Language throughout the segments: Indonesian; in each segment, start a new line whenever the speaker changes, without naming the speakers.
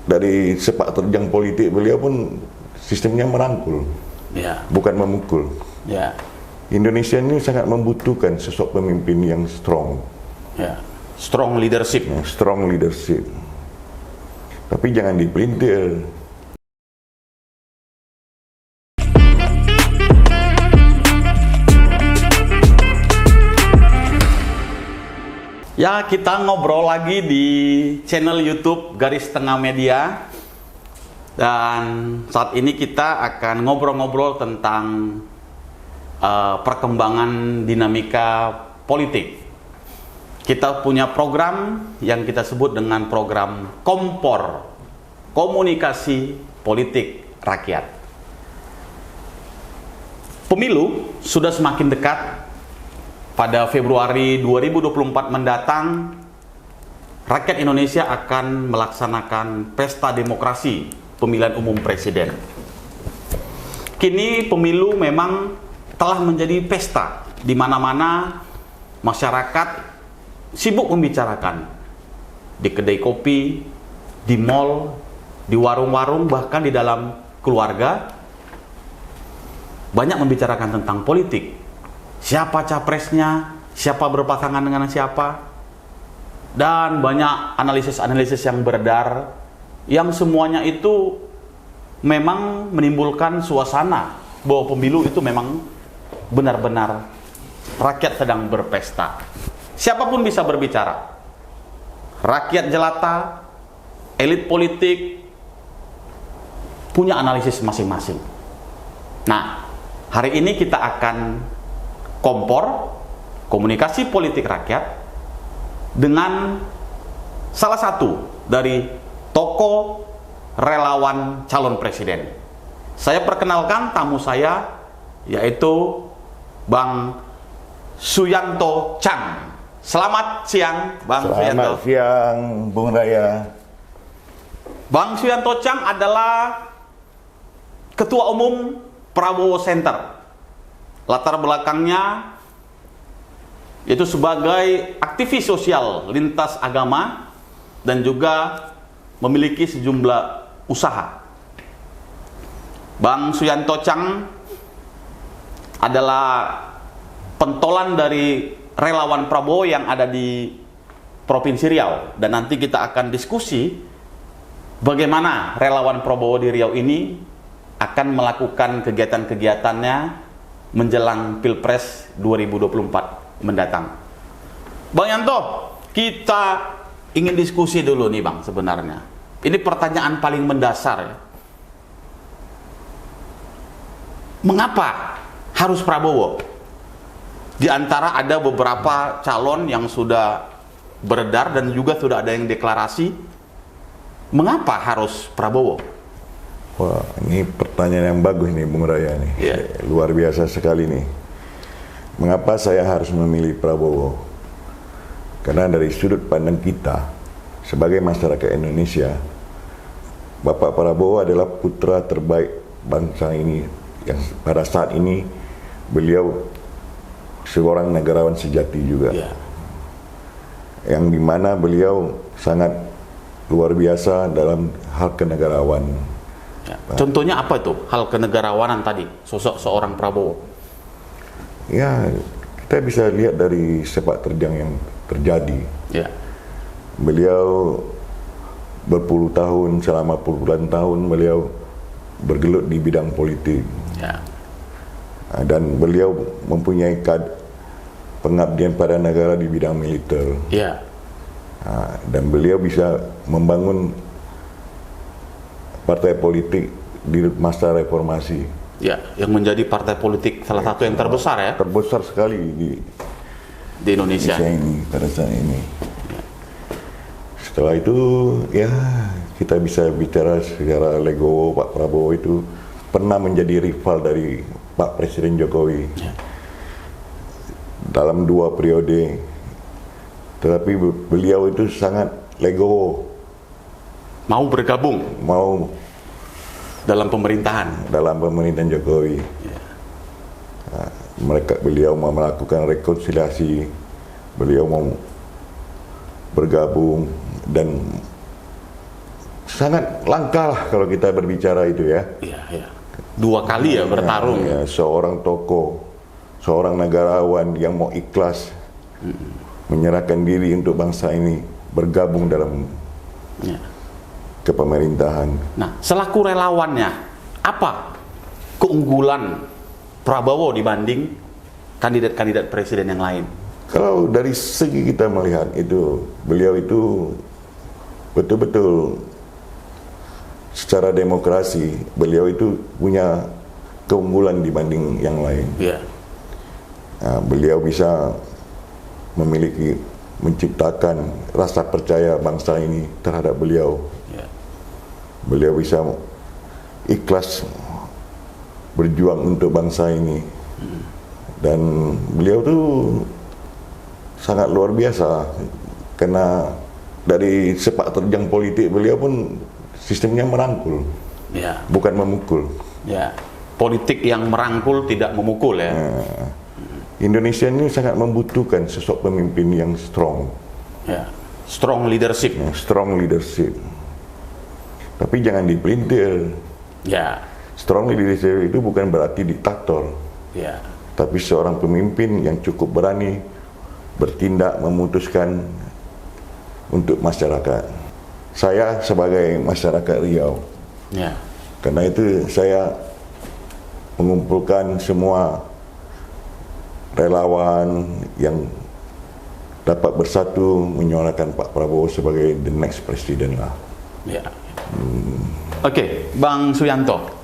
dari sepak terjang politik beliau pun sistemnya merangkul, bukan memukul. Indonesia ini sangat membutuhkan sosok pemimpin yang strong.
Strong leadership.
Strong leadership. Tapi jangan dipelintir.
Ya, kita ngobrol lagi di channel YouTube Garis Tengah Media. Dan saat ini kita akan ngobrol-ngobrol tentang perkembangan dinamika politik. Kita punya program yang kita sebut dengan program KOMPOR, Komunikasi Politik Rakyat. Pemilu sudah semakin dekat. Pada Februari 2024 mendatang, rakyat Indonesia akan melaksanakan pesta demokrasi pemilihan umum presiden. Kini pemilu memang telah menjadi pesta di mana-mana masyarakat sibuk membicarakan di kedai kopi, di mall, di warung-warung, bahkan di dalam keluarga banyak membicarakan tentang politik. Siapa capresnya, siapa berpasangan dengan siapa, dan banyak analisis-analisis yang beredar, yang semuanya itu memang menimbulkan suasana bahwa pemilu itu memang benar-benar rakyat sedang berpesta. Siapapun bisa berbicara, rakyat jelata, elit politik punya analisis masing-masing. Nah, hari ini kita akan KOMPOR, Komunikasi Politik Rakyat, dengan salah satu dari tokoh relawan calon presiden. Saya perkenalkan tamu saya, yaitu Bang Suyanto Chang. Selamat siang, Bang Suyanto.
Selamat siang, Bung Raya.
Bang Suyanto Chang adalah Ketua Umum Prabowo Center. Latar belakangnya yaitu sebagai aktivis sosial lintas agama dan juga memiliki sejumlah usaha. Bang Suyanto Chang adalah pentolan dari relawan Prabowo yang ada di Provinsi Riau, dan nanti kita akan diskusi bagaimana relawan Prabowo di Riau ini akan melakukan kegiatan-kegiatannya menjelang Pilpres 2024 mendatang. Bang Yanto, kita ingin diskusi dulu nih Bang sebenarnya. Ini pertanyaan paling mendasar ya. Mengapa harus Prabowo? Di antara ada beberapa calon yang sudah beredar dan juga sudah ada yang deklarasi. Mengapa harus Prabowo?
Wah, ini pertanyaan yang bagus nih, Bung Raya nih. Luar biasa sekali nih. Mengapa saya harus memilih Prabowo? Karena dari sudut pandang kita sebagai masyarakat Indonesia, Bapak Prabowo adalah putra terbaik bangsa ini, yang pada saat ini beliau seorang negarawan sejati juga. Yang dimana beliau sangat luar biasa dalam hal kenegarawan.
Contohnya apa itu hal kenegarawanan tadi, sosok seorang Prabowo?
Ya, kita bisa lihat dari sepak terjang yang terjadi. Beliau berpuluh tahun, selama puluhan tahun beliau bergelut di bidang politik. Dan beliau mempunyai pengabdian pada negara di bidang militer. Dan beliau bisa membangun partai politik di masa reformasi.
Yang menjadi partai politik salah satu yang terbesar ya.
Terbesar sekali di
Indonesia
ini pada saat ini. Setelah itu ya kita bisa bicara secara legowo, Pak Prabowo itu pernah menjadi rival dari Pak Presiden Jokowi dalam 2 periode. Tetapi beliau itu sangat legowo.
Mau bergabung,
mau
dalam pemerintahan
Jokowi. Beliau mau melakukan rekonsiliasi, beliau mau bergabung, dan sangat langka lah kalau kita berbicara itu ya.
Iya, iya. 2 kali ya bertarung.
Ya, seorang tokoh, seorang negarawan yang mau ikhlas menyerahkan diri untuk bangsa ini bergabung dalam kepemerintahan.
Nah, selaku relawannya, apa keunggulan Prabowo dibanding kandidat-kandidat presiden yang lain?
Kalau dari segi kita melihat itu, beliau itu betul-betul secara demokrasi, beliau itu punya keunggulan dibanding yang lain.
Yeah.
Nah, beliau bisa menciptakan rasa percaya bangsa ini terhadap beliau.
Yeah.
Beliau bisa ikhlas berjuang untuk bangsa ini. Dan beliau tuh sangat luar biasa, karena dari sepak terjang politik beliau pun sistemnya merangkul, bukan memukul.
Ya, politik yang merangkul tidak memukul ya.
Nah, Indonesia ini sangat membutuhkan sosok pemimpin yang strong.
Ya, strong leadership.
Strong leadership. Tapi jangan dipelintir.
Ya.
Strong leadership itu bukan berarti diktator.
Ya.
Tapi seorang pemimpin yang cukup berani bertindak, memutuskan untuk masyarakat. Saya sebagai masyarakat Riau, karena itu saya mengumpulkan semua relawan yang dapat bersatu menyuarakan Pak Prabowo sebagai the next president lah.
Oke, Bang Suyanto,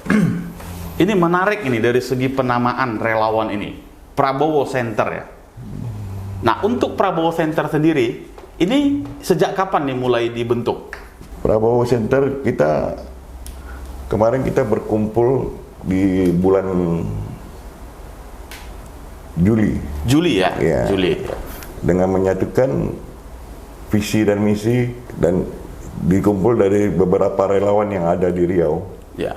ini menarik ini dari segi penamaan relawan ini, Prabowo Center ya. Nah, untuk Prabowo Center sendiri, ini sejak kapan nih mulai dibentuk?
Prabowo Center kemarin kita berkumpul di bulan Juli
ya? Juli.
Dengan menyatukan visi dan misi dan dikumpul dari beberapa relawan yang ada di Riau.
Ya.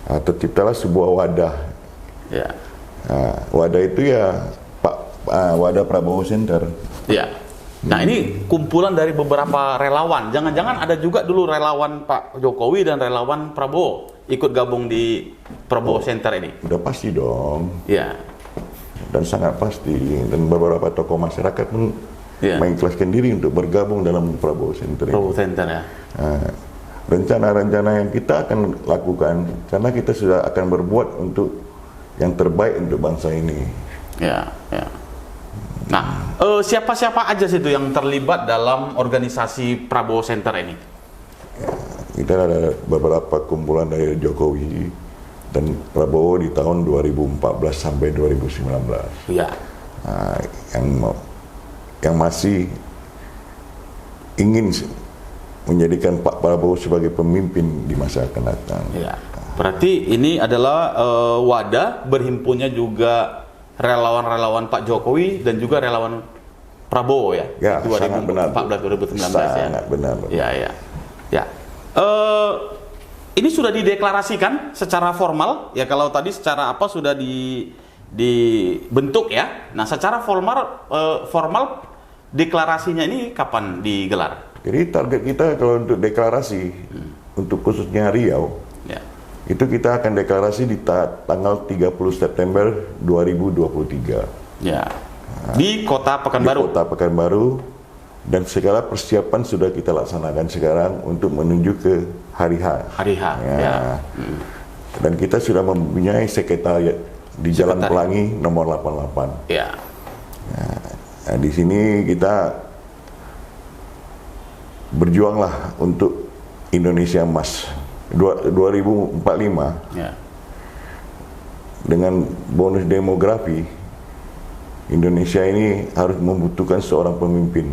Terciptalah sebuah wadah.
Ya.
Wadah itu ya wadah Prabowo Center.
Ya. Nah, ini kumpulan dari beberapa relawan. Jangan-jangan ada juga dulu relawan Pak Jokowi dan relawan Prabowo ikut gabung di Prabowo Center ini.
Udah pasti dong.
Ya.
Dan sangat pasti. Dan beberapa tokoh masyarakat pun mengikhlaskan diri untuk bergabung dalam Prabowo Center.
Prabowo Center ya.
Rencana-rencana yang kita akan lakukan, karena kita sudah akan berbuat untuk yang terbaik untuk bangsa ini.
Ya. Nah, siapa-siapa aja situ yang terlibat dalam organisasi Prabowo Center ini?
Kita ada beberapa kumpulan dari Jokowi dan Prabowo di tahun 2014 sampai 2019.
Ya.
Yang masih ingin menjadikan Pak Prabowo sebagai pemimpin di masa akan datang.
Ya. Berarti ini adalah wadah berhimpunnya juga relawan-relawan Pak Jokowi dan juga relawan Prabowo ya.
Ya,
2014-2019 ya.
Sangat benar.
Ya. Ini sudah dideklarasikan secara formal ya, kalau tadi secara apa sudah dibentuk ya. Nah, secara formal deklarasinya ini kapan digelar?
Jadi target kita kalau untuk deklarasi untuk khususnya Riau, itu kita akan deklarasi di tanggal 30 September 2023.
Ya. Di Kota Pekanbaru.
Di Kota Pekanbaru, dan segala persiapan sudah kita laksanakan sekarang untuk menuju ke hari H.
Hari H. Ya.
Dan kita sudah mempunyai sekretariat di Jalan Pelangi nomor 88.
Ya.
Nah, di sini kita berjuanglah untuk Indonesia Emas 2045 dengan bonus demografi. Indonesia ini harus membutuhkan seorang pemimpin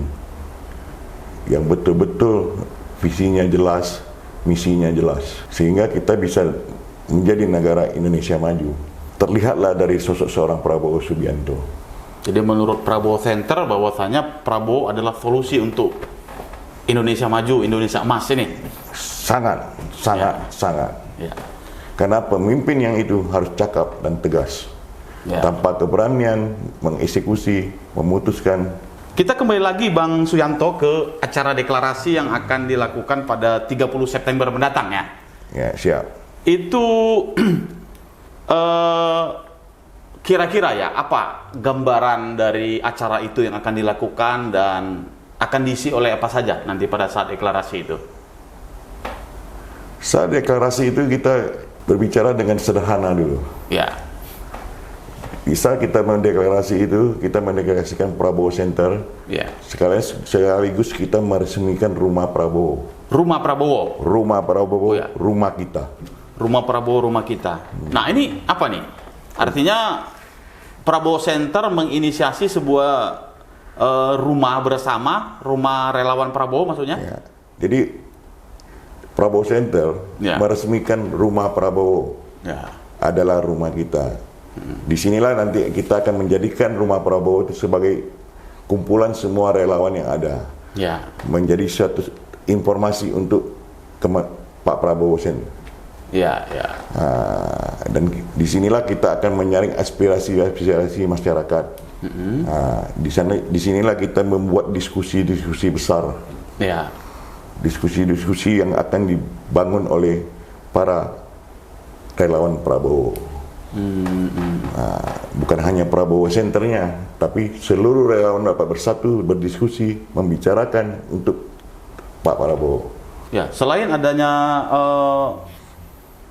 yang betul-betul visinya jelas, misinya jelas, sehingga kita bisa menjadi negara Indonesia maju. Terlihatlah dari sosok seorang Prabowo Subianto.
Jadi menurut Prabowo Center bahwasanya Prabowo adalah solusi untuk Indonesia maju, Indonesia emas ini. Sangat.
Ya. Karena pemimpin yang itu harus cakap dan tegas, tanpa keberanian mengeksekusi, memutuskan
Kita kembali lagi Bang Suyanto ke acara deklarasi yang akan dilakukan pada 30 September mendatang ya.
Ya, siap.
Itu kira-kira ya apa gambaran dari acara itu yang akan dilakukan dan akan diisi oleh apa saja nanti pada saat deklarasi itu?
Saat deklarasi itu kita berbicara dengan sederhana dulu.
Ya.
Bisa kita mendeklarasi itu, kita mendeklarasikan Prabowo Center.
Ya.
Sekaligus kita meresmikan rumah Prabowo.
Rumah Prabowo.
Rumah Prabowo,
Ya.
rumah kita.
Rumah Prabowo, rumah kita. Nah ini apa nih? Artinya Prabowo Center menginisiasi sebuah rumah bersama, rumah relawan Prabowo maksudnya?
Ya. Jadi Prabowo Center
Ya.
meresmikan rumah Prabowo
Ya.
adalah rumah kita. Disinilah nanti kita akan menjadikan rumah Prabowo itu sebagai kumpulan semua relawan yang ada.
Ya.
Menjadi suatu informasi untuk Pak Prabowo Center.
Ya, ya.
Dan disinilah kita akan menyaring aspirasi masyarakat. Disinilah kita membuat diskusi-diskusi besar.
Ya.
Diskusi-diskusi yang akan dibangun oleh para relawan Prabowo. Bukan hanya Prabowo Centernya, tapi seluruh relawan dapat bersatu, berdiskusi, membicarakan untuk Pak Prabowo.
Ya, selain adanya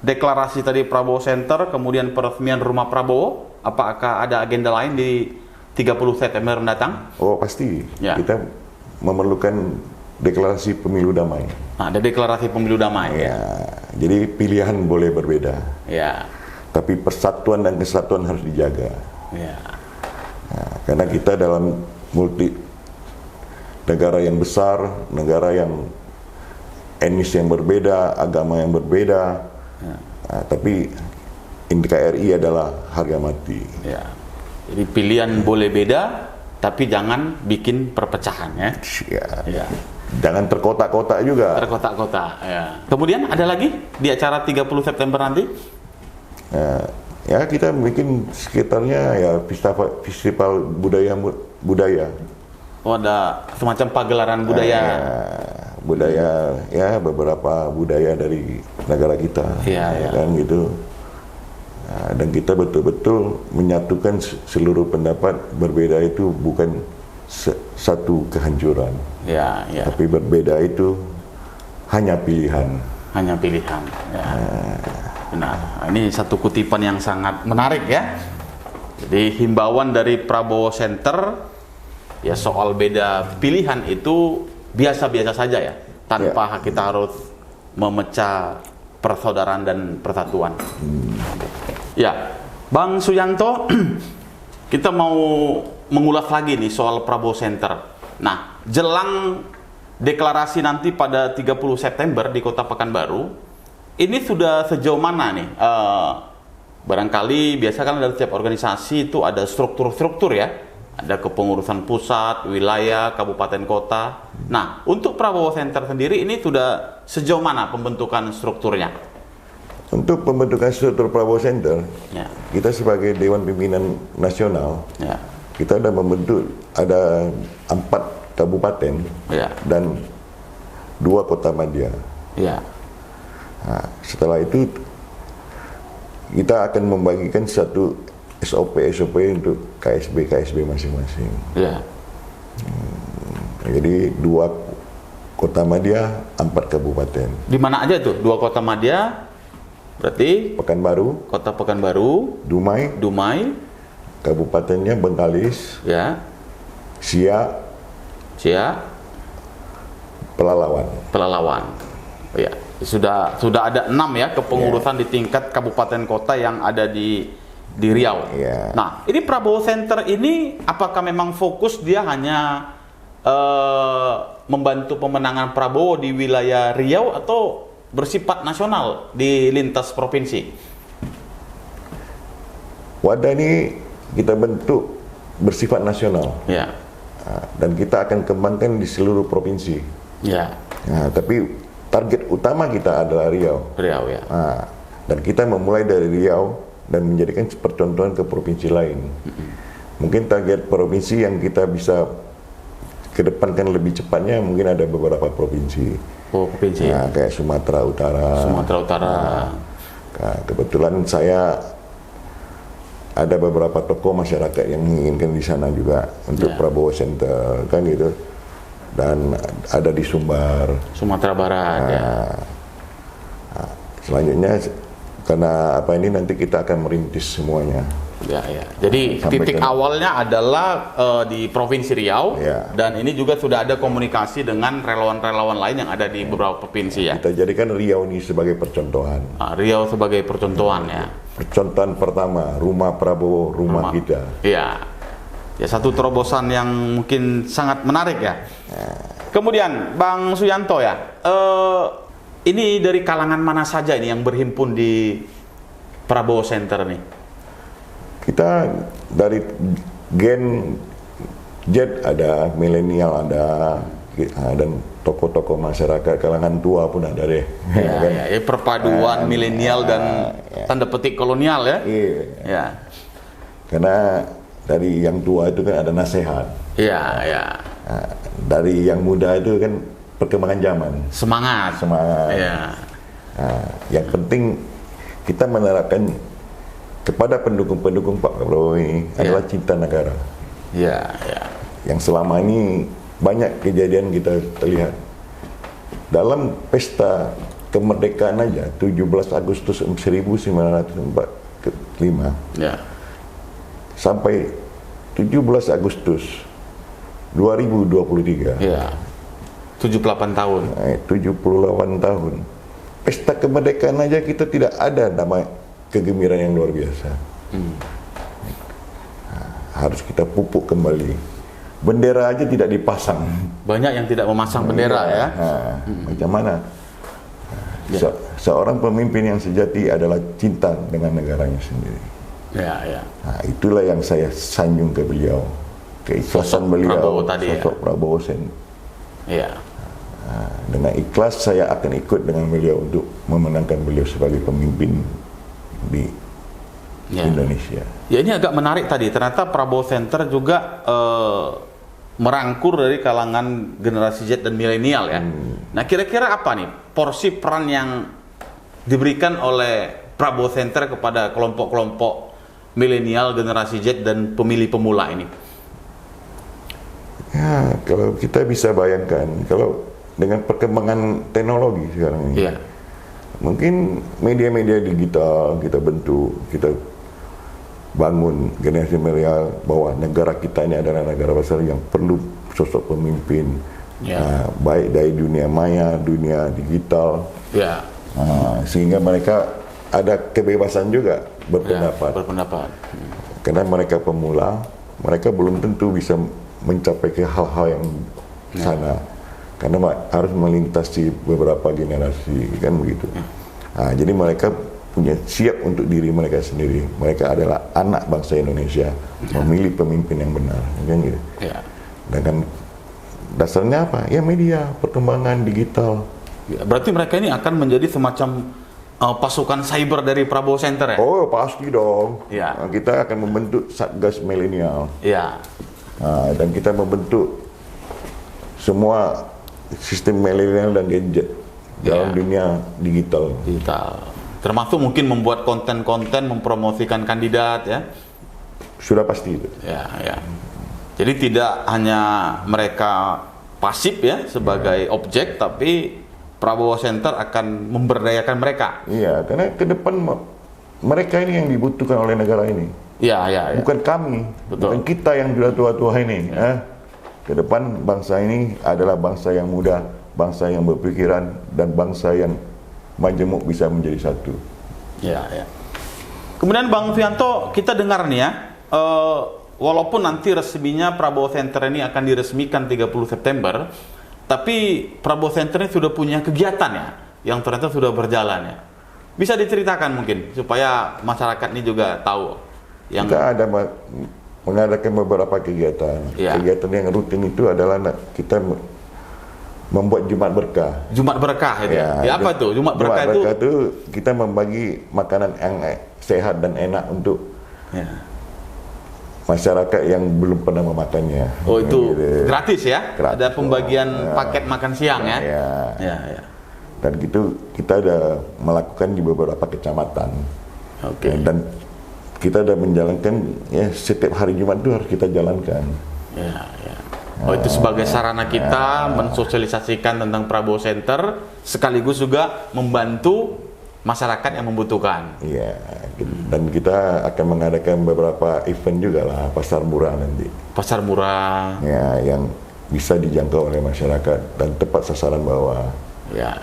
deklarasi tadi Prabowo Center, kemudian peresmian rumah Prabowo, apakah ada agenda lain di 30 September mendatang?
Oh pasti,
Ya.
kita memerlukan deklarasi pemilu damai.
Nah, ada deklarasi pemilu damai.
Ya, jadi pilihan boleh berbeda,
Ya.
tapi persatuan dan kesatuan harus dijaga.
Ya.
Nah, karena kita dalam multi negara yang besar, negara yang etnis yang berbeda, agama yang berbeda, tapi NKRI adalah harga mati.
Ya. Jadi pilihan boleh beda, tapi jangan bikin perpecahan ya.
Ya.
Ya.
Jangan terkotak-kotak juga.
Terkotak-kotak. Ya. Kemudian ada lagi di acara 30 September nanti?
Ya kita bikin sekitarnya ya festival budaya.
Oh, ada semacam pagelaran budaya.
Budaya ya, beberapa budaya dari negara kita.
Iya.
Kan gitu. Dan kita betul-betul menyatukan seluruh pendapat. Berbeda itu bukan satu kehancuran.
Ya, ya.
Tapi berbeda itu hanya pilihan.
Hanya pilihan. Ya. Benar. Ini satu kutipan yang sangat menarik ya. Jadi himbauan dari Prabowo Center ya soal beda pilihan itu biasa-biasa saja ya, tanpa kita harus memecah persaudaraan dan persatuan. Ya, Bang Suyanto, kita mau mengulas lagi nih soal Prabowo Center. Nah, jelang deklarasi nanti pada 30 September di Kota Pekanbaru, ini sudah sejauh mana nih? Barangkali biasa kan dari setiap organisasi itu ada struktur-struktur ya. Ada kepengurusan pusat, wilayah, kabupaten, kota. Nah, untuk Prabowo Center sendiri ini sudah sejauh mana pembentukan strukturnya?
Untuk pembentukan struktur Prabowo Center,
Ya.
kita sebagai Dewan Pimpinan Nasional,
Ya.
kita sudah membentuk ada 4 kabupaten
Ya.
dan 2 kota madya.
Ya.
Nah, setelah itu kita akan membagikan satu SOP untuk KSB masing-masing.
Ya.
Jadi 2 kota madya, 4 kabupaten.
Di mana aja tuh? 2 kota madya, berarti
Pekanbaru,
Kota Pekanbaru,
Dumai, kabupatennya Bengkalis,
ya,
Siak, Pelalawan.
Pelalawan. Ya, sudah ada 6 ya kepengurusan di tingkat kabupaten kota yang ada di Riau.
Ya.
Nah, ini Prabowo Center ini apakah memang fokus dia hanya membantu pemenangan Prabowo di wilayah Riau atau bersifat nasional di lintas provinsi?
Wadah ini kita bentuk bersifat nasional.
Ya.
Dan kita akan kembangkan di seluruh provinsi.
Ya.
Nah, tapi target utama kita adalah Riau.
Riau ya.
Nah, dan kita memulai dari Riau dan menjadikan percontohan ke provinsi lain. Mungkin target provinsi yang kita bisa kedepankan lebih cepatnya mungkin ada beberapa provinsi.
Oh, provinsi.
Nah, kayak Sumatera Utara.
Sumatera Utara.
Nah, kebetulan saya ada beberapa tokoh masyarakat yang menginginkan di sana juga untuk Prabowo Center kan gitu. Dan ada di Sumbar,
Sumatera Barat.
Selanjutnya karena apa ini nanti kita akan merintis semuanya.
Jadi titik awalnya adalah di Provinsi Riau, dan ini juga sudah ada komunikasi dengan relawan-relawan lain yang ada di beberapa provinsi ya.
Kita jadikan Riau ini sebagai percontohan.
Riau sebagai percontohan ya.
Percontohan pertama, rumah Prabowo, rumah kita.
Iya. Ya, satu terobosan yang mungkin sangat menarik ya. Kemudian Bang Suyanto ya, ini dari kalangan mana saja ini yang berhimpun di Prabowo Center nih?
Kita dari Gen Z ada, milenial ada, dan tokoh-tokoh masyarakat kalangan tua pun ada deh.
Perpaduan milenial dan tanda petik kolonial ya.
Iya. Karena dari yang tua itu kan ada nasihat. Dari yang muda itu kan perkembangan zaman. Semangat. Yang penting kita menerapkan kepada pendukung-pendukung Pak Prabowo ini adalah cinta negara. Yang selama ini banyak kejadian kita terlihat. Dalam pesta kemerdekaan aja 17 Agustus 1945 sampai 17 Agustus 2023.
78 tahun.
78 tahun. Pesta kemerdekaan aja kita tidak ada nama kegembiraan yang luar biasa. Harus kita pupuk kembali. Bendera aja tidak dipasang.
Banyak yang tidak memasang bendera ya.
Macam mana? Seorang pemimpin yang sejati adalah cinta dengan negaranya sendiri. Itulah yang saya sanjung ke beliau. Keikhlasan beliau, sosok Prabowo Sen. Dengan ikhlas saya akan ikut dengan beliau untuk memenangkan beliau sebagai pemimpin di Indonesia.
Ya, ini agak menarik tadi. Ternyata Prabowo Center juga merangkur dari kalangan generasi Z dan milenial ya. Nah, kira-kira apa nih porsi peran yang diberikan oleh Prabowo Center kepada kelompok-kelompok milenial, generasi Z dan pemilih pemula ini?
Ya, kalau kita bisa bayangkan, kalau dengan perkembangan teknologi sekarang ini, mungkin media-media digital kita bentuk, kita bangun generasi milenial bahwa negara kita ini adalah negara besar yang perlu sosok pemimpin, baik dari dunia maya, dunia digital, sehingga mereka ada kebebasan juga berpendapat. Karena mereka pemula, mereka belum tentu bisa mencapai ke hal-hal yang sana. Karena harus melintasi beberapa generasi, kan begitu. Jadi mereka punya siap untuk diri mereka sendiri. Mereka adalah anak bangsa Indonesia, memilih pemimpin yang benar, kan gitu. Dengan dasarnya apa? Ya media, perkembangan digital.
Berarti mereka ini akan menjadi semacam pasukan cyber dari Prabowo Center ya?
Oh pasti dong. Kita akan membentuk Satgas Milenial. Dan kita membentuk semua sistem milenial dan gadget dalam dunia digital.
Termasuk mungkin membuat konten-konten mempromosikan kandidat ya.
Sudah pasti itu.
Jadi tidak hanya mereka pasif ya sebagai objek, tapi Prabowo Center akan memberdayakan mereka.
Karena ke depan mereka ini yang dibutuhkan oleh negara ini. Bukan kami, bukan kita yang sudah tua-tua ini. Ke depan bangsa ini adalah bangsa yang muda, bangsa yang berpikiran, dan bangsa yang majemuk bisa menjadi satu.
Kemudian Bang Suyanto, kita dengar nih ya, walaupun nanti resminya Prabowo Center ini akan diresmikan 30 September, tapi Prabowo Center ini sudah punya kegiatan ya, yang ternyata sudah berjalan ya. Bisa diceritakan mungkin, supaya masyarakat ini juga tahu.
Kita ada mengadakan beberapa kegiatan. Kegiatan yang rutin itu adalah kita membuat Jumat Berkah.
Jumat Berkah itu ya? Apa itu? Jumat Berkah
itu kita membagi makanan yang sehat dan enak untuk masyarakat yang belum pernah memakannya.
Oh, itu
Jadi,
gratis ya?
gratis.
Ada pembagian paket makan siang ya?
Ya.
Ya.
Dan gitu kita ada melakukan di beberapa kecamatan.
Oke.
Dan kita ada menjalankan ya setiap hari Jumat itu harus kita jalankan.
Ya. Oh, itu sebagai sarana kita mensosialisasikan tentang Prabowo Center, sekaligus juga membantu masyarakat yang membutuhkan.
Iya. Dan kita akan mengadakan beberapa event juga lah, pasar murah nanti.
Pasar murah.
Ya, yang bisa dijangkau oleh masyarakat dan tepat sasaran bawah.
Ya.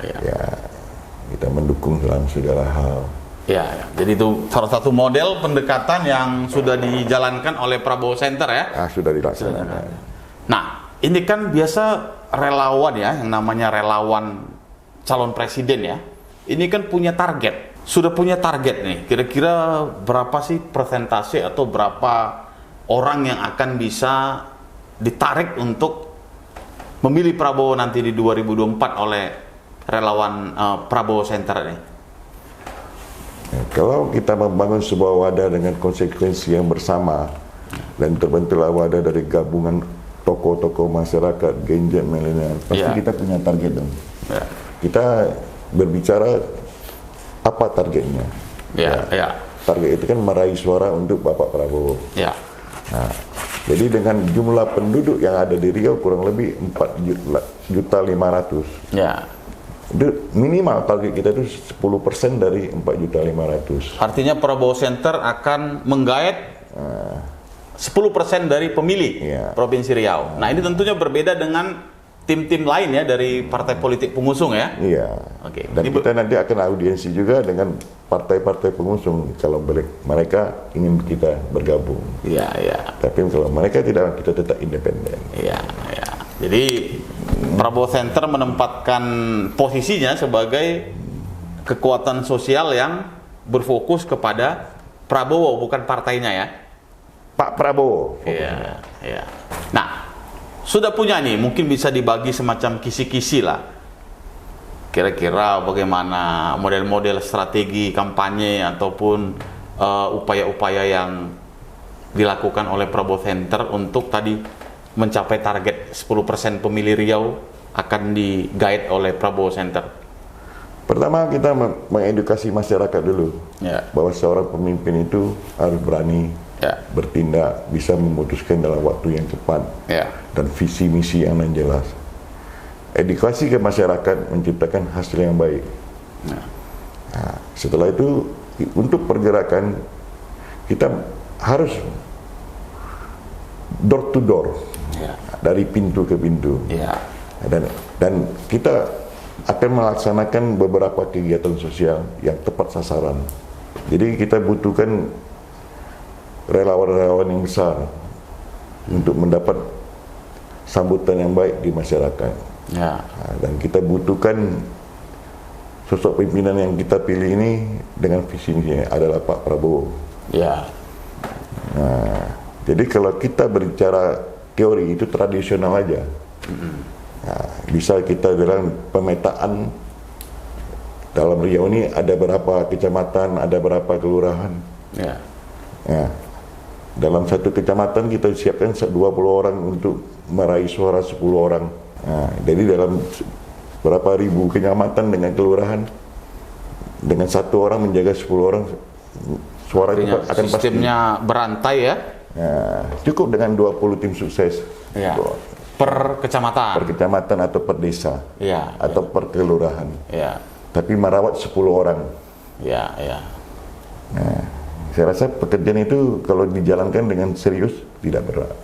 Kita mendukung dalam segala hal.
Ya. Jadi itu salah satu model pendekatan yang sudah dijalankan oleh Prabowo Center ya.
Sudah dilaksanakan.
Nah, ini kan biasa relawan ya, yang namanya relawan calon presiden ya. Ini kan punya target. Sudah punya target nih. Kira-kira berapa sih persentase atau berapa orang yang akan bisa ditarik untuk memilih Prabowo nanti di 2024 oleh relawan Prabowo Center ini?
Kalau kita membangun sebuah wadah dengan konsekuensi yang bersama dan terbentuklah wadah dari gabungan tokoh-tokoh masyarakat, Gen Z, milenial, pasti kita punya target dong.
Ya.
Kita berbicara apa targetnya. Target itu kan meraih suara untuk Bapak Prabowo.
Ya.
Nah, jadi dengan jumlah penduduk yang ada di Riau kurang lebih 4.500.000.
Ya.
Itu minimal target kita itu 10% dari 4.500.000.
Artinya Prabowo Center akan menggait 10% dari pemilih Provinsi Riau. Nah, ini tentunya berbeda dengan tim-tim lain ya dari partai politik pengusung ya.
Iya.
Oke.
Dan kita nanti akan audiensi juga dengan partai-partai pengusung kalau mereka ingin kita bergabung.
Iya.
Tapi kalau mereka tidak, kita tetap independen.
Iya. Jadi Prabowo Center menempatkan posisinya sebagai kekuatan sosial yang berfokus kepada Prabowo, bukan partainya ya.
Pak Prabowo.
Iya. Nah, sudah punya nih, mungkin bisa dibagi semacam kisi-kisi lah. Kira-kira bagaimana model-model strategi kampanye ataupun upaya-upaya yang dilakukan oleh Prabowo Center untuk tadi mencapai target 10% pemilih Riau akan digait oleh Prabowo Center.
Pertama kita mengedukasi masyarakat dulu bahwa seorang pemimpin itu harus berani bertindak, bisa memutuskan dalam waktu yang cepat dan visi misi yang jelas. Edukasi ke masyarakat menciptakan hasil yang baik. Nah, setelah itu untuk pergerakan kita harus door to door, dari pintu ke pintu, dan kita akan melaksanakan beberapa kegiatan sosial yang tepat sasaran. Jadi kita butuhkan relawan-relawan yang besar untuk mendapat sambutan yang baik di masyarakat. Nah, dan kita butuhkan sosok pimpinan yang kita pilih ini dengan visi misinya adalah Pak Prabowo. Nah, jadi kalau kita berbicara teori itu tradisional aja. Nah, bisa kita bilang pemetaan dalam Riau ini ada berapa kecamatan, ada berapa kelurahan. Dalam satu kecamatan kita siapkan 20 orang untuk meraih suara 10 orang. Nah, jadi dalam berapa ribu kecamatan dengan kelurahan, dengan satu orang menjaga 10 orang, suara itu akan pasti.
Sistemnya berantai ya?
Cukup dengan 20 tim sukses.
Per kecamatan?
Per kecamatan atau per desa. Atau per kelurahan. Tapi merawat 10 orang. Nah, saya rasa pekerjaan itu kalau dijalankan dengan serius tidak berat.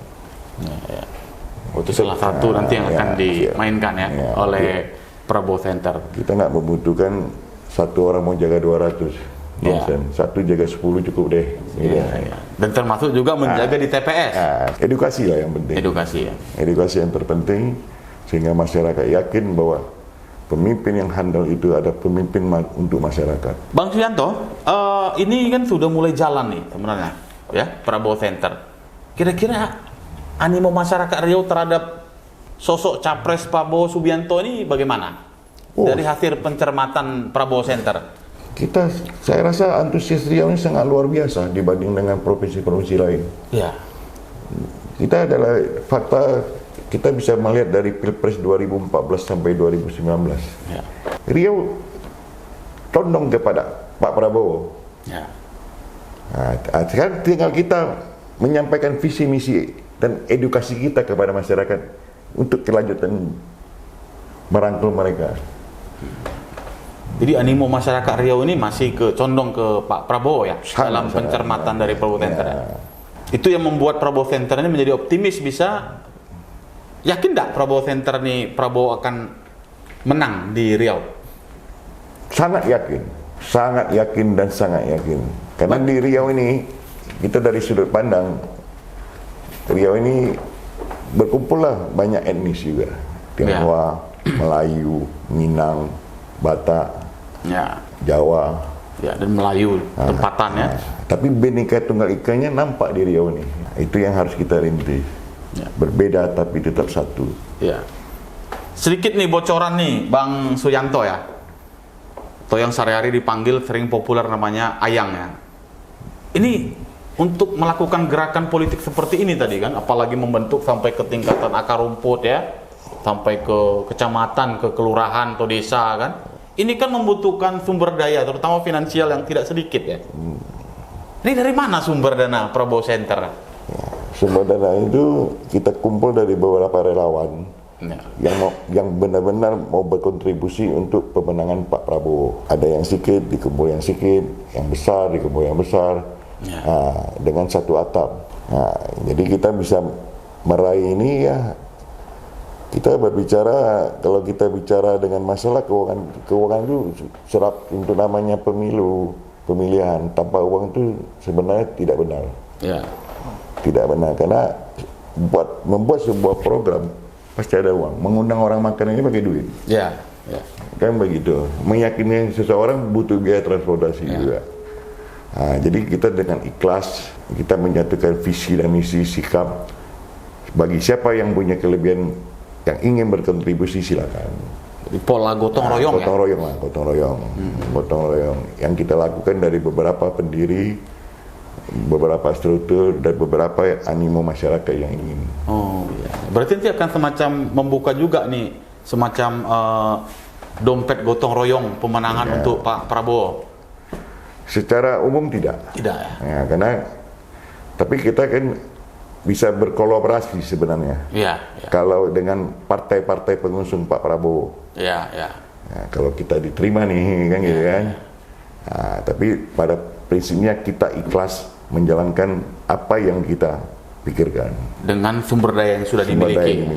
Itu salah satu nanti yang akan dimainkan oleh Prabowo Center.
Kita nggak membutuhkan satu orang mau jaga 200. Satu jaga 10 cukup deh.
Dan termasuk juga menjaga di TPS.
Edukasi lah yang penting. Edukasi yang terpenting sehingga masyarakat yakin bahwa pemimpin yang handal itu ada pemimpin untuk masyarakat.
Bang Suyanto, ini kan sudah mulai jalan nih sebenarnya, ya Prabowo Center. Kira-kira animo masyarakat Riau terhadap sosok capres Prabowo Subianto ini bagaimana? Dari hasil pencermatan Prabowo Center.
Saya rasa antusias Riau ini sangat luar biasa dibanding dengan provinsi-provinsi lain. Kita adalah fakta, kita bisa melihat dari Pilpres 2014 sampai 2019.
Ya.
Riau condong kepada Pak Prabowo.
Ya.
Nah, sekarang tinggal kita menyampaikan visi misi dan edukasi kita kepada masyarakat untuk kelanjutan merangkul mereka.
Jadi animo masyarakat Riau ini masih condong ke Pak Prabowo ya, dalam pencermatan dari Prabowo Center. Ya. Itu yang membuat Prabowo Center ini menjadi optimis, bisa yakin tidak Prabowo Center ini Prabowo akan menang di Riau?
Sangat yakin dan sangat yakin. Karena di Riau ini kita dari sudut pandang Riau ini berkumpullah banyak etnis juga. Tionghoa, Melayu, Minang, Batak, Jawa,
dan Melayu tempatannya.
Tapi Bhinneka Tunggal Ikanya nampak di Riau ini. Itu yang harus kita rintis. Berbeda tapi tetap satu.
Ya. Sedikit nih bocoran nih Bang Suyanto ya, atau yang sehari-hari dipanggil sering populer namanya Ayang ya. Ini untuk melakukan gerakan politik seperti ini tadi kan, apalagi membentuk sampai ke tingkatan akar rumput ya, sampai ke kecamatan, ke kelurahan atau desa kan. Ini kan membutuhkan sumber daya, terutama finansial yang tidak sedikit ya. Ini dari mana sumber dana Prabowo Center?
Sumber dana itu kita kumpul dari beberapa relawan yang benar-benar mau berkontribusi untuk pemenangan Pak Prabowo. Ada yang sedikit dikumpul yang sedikit, yang besar dikumpul yang besar, dengan satu atap. Jadi kita bisa meraih ini ya. Kita berbicara, kalau kita bicara dengan masalah keuangan itu serap untuk namanya pemilihan tanpa uang itu sebenarnya tidak benar. Ya. Tidak benar, karena membuat sebuah program pasti ada uang. Mengundang orang makan ini pakai duit. Ya. Kan begitu. Meyakinkan seseorang butuh biaya transportasi juga. Jadi kita dengan ikhlas kita menyatukan visi dan misi, sikap. Bagi siapa yang punya kelebihan, yang ingin berkontribusi silakan.
Jadi pola gotong royong
gotong royong yang kita lakukan dari beberapa pendiri, beberapa struktur dan beberapa animo masyarakat yang ingin.
Oh iya. Berarti nanti akan semacam membuka juga nih semacam dompet gotong royong pemenangan untuk Pak Prabowo.
Secara umum tidak.
Tidak ya.
Karena tapi kita kan bisa berkolaborasi sebenarnya. Ya. Kalau dengan partai-partai pengusung Pak Prabowo. Ya. Kalau kita diterima nih kan gitu kan. Tapi pada prinsipnya kita ikhlas menjalankan apa yang kita pikirkan.
Dengan sumber daya yang sudah dimiliki.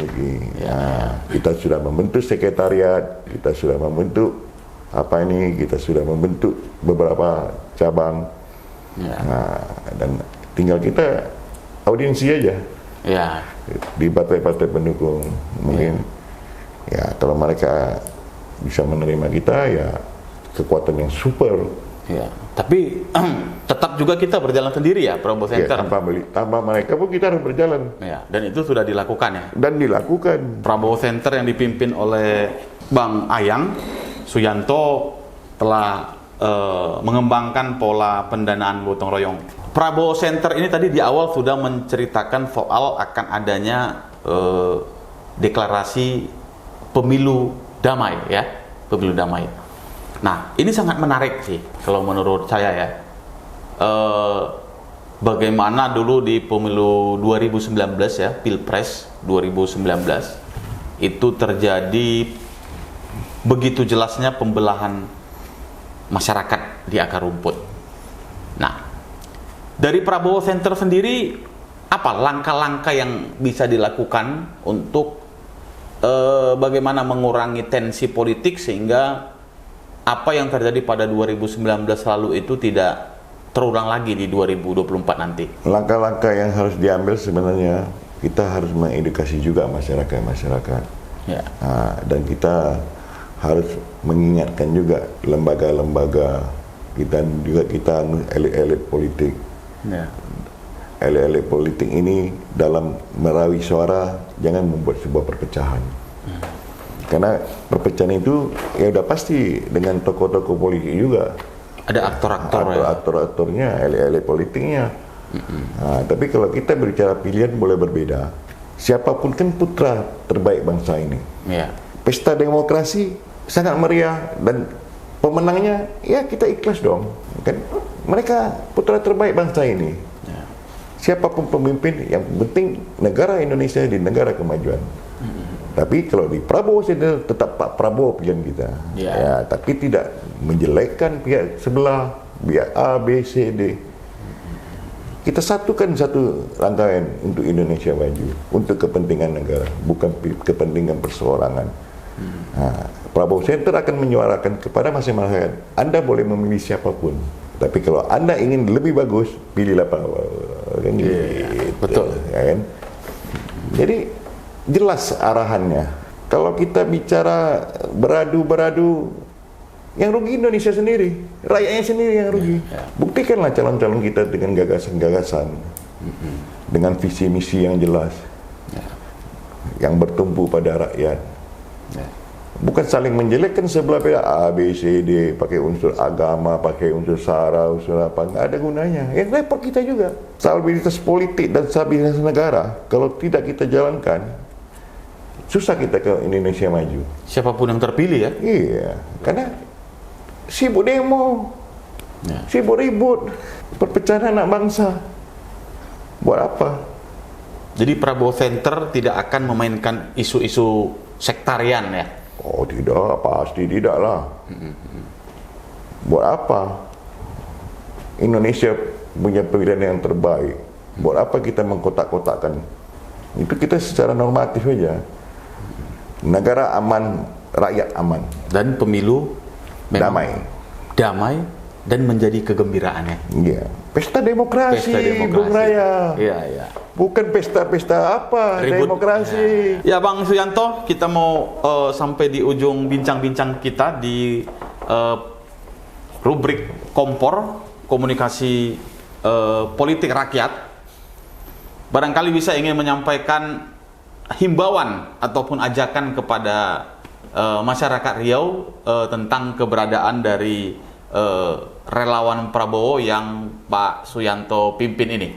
Kita sudah membentuk sekretariat, kita sudah membentuk kita sudah membentuk beberapa cabang. Dan tinggal kita audiensi aja di partai-partai pendukung. Mungkin kalau mereka bisa menerima kita ya kekuatan yang super.
Tapi tetap juga kita berjalan sendiri ya Prabowo Center.
Tanpa mereka pun kita harus berjalan.
Dan itu sudah dilakukan ya.
Dan dilakukan.
Prabowo Center yang dipimpin oleh Bang Ayang Suyanto telah mengembangkan pola pendanaan gotong royong. Prabowo Center ini tadi di awal sudah menceritakan soal akan adanya deklarasi pemilu damai ya, pemilu damai. Nah, ini sangat menarik sih kalau menurut saya ya. Bagaimana dulu di pemilu 2019 ya, Pilpres 2019 itu terjadi begitu jelasnya pembelahan masyarakat di akar rumput. Nah, dari Prabowo Center sendiri, apa langkah-langkah yang bisa dilakukan untuk bagaimana mengurangi tensi politik sehingga apa yang terjadi pada 2019 lalu itu tidak terulang lagi di 2024 nanti?
Langkah-langkah yang harus diambil sebenarnya kita harus mengedukasi juga masyarakat. Dan kita harus mengingatkan juga lembaga-lembaga kita juga elit-elit politik. Elit-elit politik ini dalam meraih suara jangan membuat sebuah perpecahan. Karena perpecahan itu ya udah pasti dengan tokoh-tokoh politik juga.
Ada aktor-aktor
aktor-aktornya, elit-elit politiknya. Tapi kalau kita berbicara pilihan boleh berbeda. Siapapun kan putra terbaik bangsa ini.
Ya.
Pesta demokrasi sangat meriah dan pemenangnya ya kita ikhlas dong. Kan mereka putra terbaik bangsa ini.
Ya.
Siapapun pemimpin, yang penting negara Indonesia di negara kemajuan. Tapi kalau di Prabowo Center tetap Pak Prabowo pilihan kita. Ya, tapi tidak menjelekkan pihak sebelah, pihak A, B, C, D. Kita satukan satu rangkaian untuk Indonesia maju, untuk kepentingan negara, bukan kepentingan perseorangan. Prabowo Center akan menyuarakan kepada masing-masing, Anda boleh memilih siapapun. Tapi kalau Anda ingin lebih bagus, pilihlah Prabowo. Kan
Betul.
Ya kan? Jadi jelas arahannya. Kalau kita bicara beradu, yang rugi Indonesia sendiri, rakyatnya sendiri yang rugi. Buktikanlah calon-calon kita dengan gagasan-gagasan, dengan visi misi yang jelas, yang bertumpu pada rakyat. Bukan saling menjelekkan sebelah pihak A, B, C, D, pakai unsur agama, pakai unsur sara, unsur apa, nggak ada gunanya. Yang repot kita juga. Stabilitas politik dan stabilitas negara, kalau tidak kita jalankan, susah kita ke Indonesia maju.
Siapapun yang terpilih ya.
Iya, karena sibuk demo, sibuk ribut, perpecahan anak bangsa. Buat apa?
Jadi Prabowo Center tidak akan memainkan isu-isu sektarian ya?
Oh tidak, pasti tidak lah. Buat apa? Indonesia punya pilihan yang terbaik. Buat apa kita mengkotak-kotakkan? Itu kita secara normatif saja. Negara aman, rakyat aman.
Dan pemilu damai dan menjadi kegembiraannya.
Iya. Pesta demokrasi, Bung Raya.
Iya.
Bukan pesta-pesta apa,
Ribut.
demokrasi.
Ya Bang Suyanto, kita mau sampai di ujung bincang-bincang kita di rubrik Kompor, komunikasi politik rakyat. Barangkali bisa ingin menyampaikan himbauan ataupun ajakan kepada masyarakat Riau tentang keberadaan dari relawan Prabowo yang Pak Suyanto pimpin ini.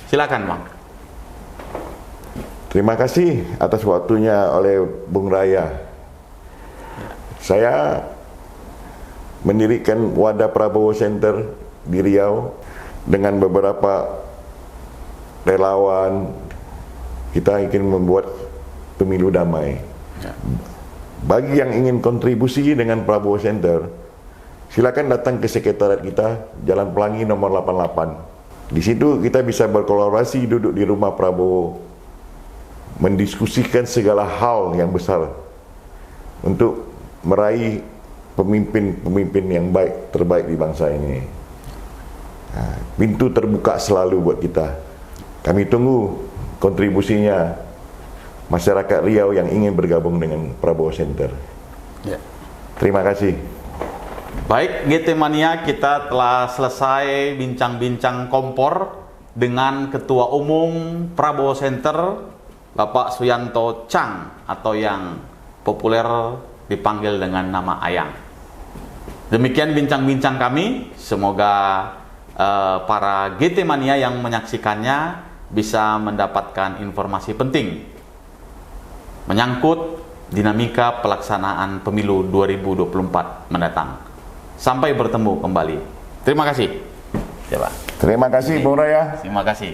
Silakan Bang.
Terima kasih atas waktunya oleh Bung Raya. Saya mendirikan wadah Prabowo Center di Riau dengan beberapa relawan. Kita ingin membuat pemilu damai. Bagi yang ingin kontribusi dengan Prabowo Center, silakan datang ke sekretariat kita, Jalan Pelangi nomor 88. Di situ kita bisa berkolaborasi, duduk di rumah Prabowo, mendiskusikan segala hal yang besar untuk meraih pemimpin-pemimpin yang baik, terbaik di bangsa ini. Pintu terbuka selalu buat kita. Kami tunggu kontribusinya masyarakat Riau yang ingin bergabung dengan Prabowo Center. Terima kasih.
Baik, GT Mania, kita telah selesai bincang-bincang kompor dengan Ketua Umum Prabowo Center, Bapak Suyanto Chang, atau yang populer dipanggil dengan nama Ayang. Demikian bincang-bincang kami. Semoga para GT Mania yang menyaksikannya bisa mendapatkan informasi penting menyangkut dinamika pelaksanaan pemilu 2024 mendatang. Sampai bertemu kembali. Terima kasih. Ya, Pak.
Terima kasih, Bung Raya.
Terima kasih.